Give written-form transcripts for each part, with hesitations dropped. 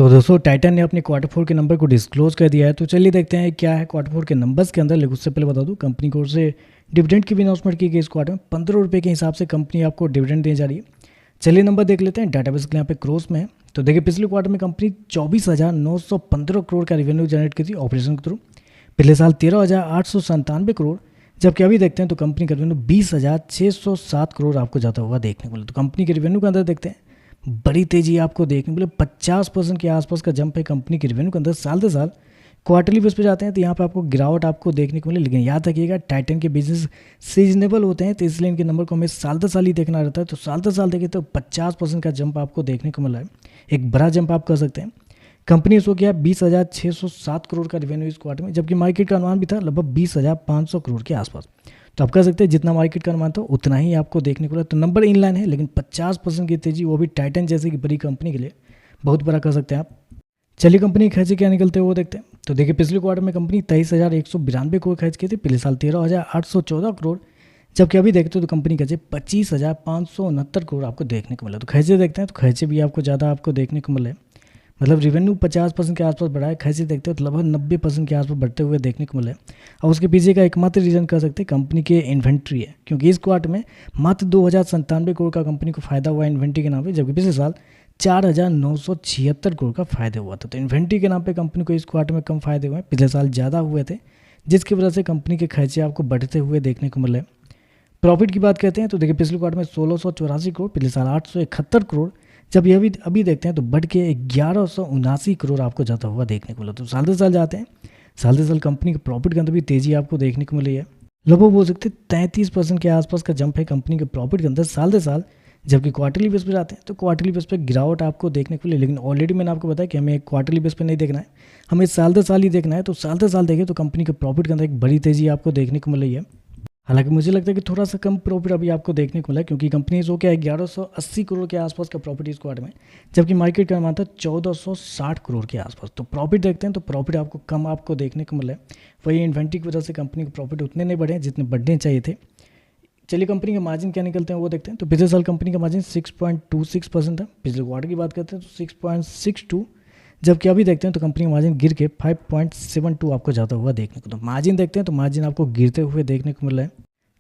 तो दोस्तों टाइटन ने अपने क्वार्टर फोर के नंबर को डिस्क्लोज कर दिया है। तो चलिए देखते हैं क्या है क्वार्टर फोर के नंबर्स के अंदर। लेकिन उससे पहले बता दूं, कंपनी की ओर से डिविडेंड की भी अनाउंसमेंट की गई इस क्वार्टर में। 15 रुपये के हिसाब से कंपनी आपको डिविडेंड देने जा रही है। चलिए नंबर देख लेते हैं। डाटाबेस के यहाँ पे क्रोस में है। तो देखिए पिछले क्वार्टर में कंपनी 24,915 करोड़ का रेवेन्यू जनरेट की थी ऑपरेशन के थ्रू। पिछले साल 13,897 करोड़, जबकि अभी देखते हैं तो कंपनी का रेवेन्यू 20,607 करोड़ आपको जाता हुआ देखने को मिला। तो कंपनी के रेवेन्यू के अंदर देखते हैं बड़ी तेजी आपको देखने को मिले। 50% के आसपास का जंप है कंपनी के रेवेन्यू के अंदर। साल दर साल क्वार्टरली बेस पे जाते हैं तो यहाँ पे आपको गिरावट आपको देखने को मिले। लेकिन याद रखिएगा टाइटन के बिजनेस सीजनेबल होते हैं, तो इसलिए इनके नंबर को हमें साल दर साल ही देखना रहता है। तो साल दर साल देखें तो 50% का जंप आपको देखने को मिला है। एक बड़ा जंप आप कर सकते हैं। कंपनी ने शो किया 20,607 करोड़ का रेवेन्यू इस क्वार्टर में, जबकि मार्केट का अनुमान भी था लगभग 20,500 करोड़ के आसपास। तो आप कह सकते हैं जितना मार्केट का अनुमान था उतना ही आपको देखने को मिला। तो नंबर इन लाइन है, लेकिन 50% की तेजी, वो भी टाइटन जैसे कि बड़ी कंपनी के लिए बहुत बड़ा कर सकते हैं आप। चलिए कंपनी खर्चे क्या निकलते हैं वो देखते हैं। तो देखिए पिछले क्वार्टर में कंपनी 23,192 करोड़ खर्च की थी। पिछले साल 13,814 करोड़, जबकि अभी देखते हो तो कंपनी खर्चे 25,569 करोड़ आपको देखने को मिला। तो खर्चे देखते हैं तो खर्चे भी आपको ज़्यादा आपको देखने को मिले। मतलब रेवेन्यू 50% के आसपास बढ़ा है, खर्चे देखते हो तो लगभग 90% के आसपास बढ़ते हुए देखने को मिले। और उसके पीछे का एकमात्र रीज़न कह सकते हैं कंपनी के इन्वेंट्री है, क्योंकि इस क्वार्टर में मात्र 2,097 करोड़ का कंपनी को फायदा हुआ इन्वेंट्री के नाम पे, जबकि पिछले साल 4,976 करोड़ का फायदा हुआ था। तो इन्वेंट्री के नाम पे कंपनी को इस क्वार्टर में कम फायदे हुए हैं, पिछले साल ज़्यादा हुए थे, जिसकी वजह से कंपनी के खर्चे आपको बढ़ते हुए देखने को मिले। प्रॉफिट की बात करते हैं तो देखिए पिछले क्वार्टर में 1,684 करोड़, पिछले साल 871 करोड़, जब ये अभी देखते हैं तो बढ़ के 1,179 करोड़ आपको जाता हुआ देखने को मिला। तो साल दर साल जाते हैं, साल दर साल कंपनी के प्रॉफिट के अंदर भी तेजी आपको देखने को मिली है। लगभग बोल सकते हैं 33% के आसपास का जंप है कंपनी के प्रॉफिट के अंदर साल दर साल। जबकि क्वार्टरली बेस पे जाते हैं तो क्वार्टरली बेस पे गिरावट आपको देखने को मिली। लेकिन ऑलरेडी मैंने आपको बताया कि हमें क्वार्टरली बेस पे नहीं देखना है, हमें साल दर साल ही देखना है। तो साल दर साल देखें तो कंपनी के प्रॉफिट के अंदर एक बड़ी तेजी आपको देखने को मिल रही है। हालांकि मुझे लगता है कि थोड़ा सा कम प्रॉफिट अभी आपको देखने को मिला, क्योंकि कंपनी जो क्या है 1,180 करोड़ के आसपास का प्रॉफिट इस क्वार्टर में, जबकि मार्केट का अनुमान था 1,460 करोड़ के आसपास। तो प्रॉफिट देखते हैं तो प्रॉफिट आपको कम आपको देखने को मिला है। वही इन्वेंट्री की वजह से कंपनी के प्रॉफिट उतने नहीं बढ़े जितने बढ़ने चाहिए थे। चलिए कंपनी के मार्जिन क्या निकलते हैं वो देखते हैं। तो पिछले साल कंपनी का मार्जिन 6.26% था। पिछले क्वार्टर की बात करते हैं तो 6.62, जबकि अभी देखते हैं तो कंपनी का मार्जिन गिर के 5.72 आपको जाता हुआ देखने को। तो मार्जिन देखते हैं तो मार्जिन आपको गिरते हुए देखने को मिल रहा है।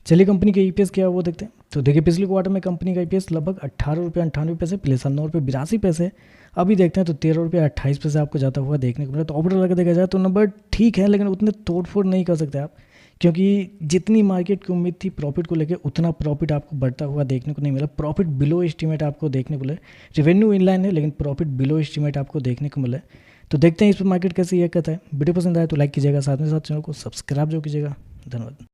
चलिए कंपनी का ईपीएस क्या है वो देखते हैं। तो देखिए पिछले क्वार्टर में कंपनी का ईपीएस लगभग 18,98 पिछले साल 9,82, अभी देखते हैं तो 13,28 आपको जाता हुआ देखने को मिला। तो ओवरऑल अगर देखा जाए तो नंबर ठीक है, लेकिन उतने तोड़फोड़ नहीं कर सकते आप, क्योंकि जितनी मार्केट की उम्मीद थी प्रॉफिट को लेकर उतना प्रॉफिट आपको बढ़ता हुआ देखने को नहीं मिला। प्रॉफिट बिलो एस्टीमेट आपको देखने को मिला। रेवेन्यू इनलाइन है, लेकिन प्रॉफिट बिलो एस्टीमेट आपको देखने को मिला। तो देखते हैं इस पर मार्केट कैसे ये कहता है। वीडियो पसंद आए तो लाइक कीजिएगा, साथ में साथ चैनल को सब्सक्राइब जो कीजिएगा। धन्यवाद।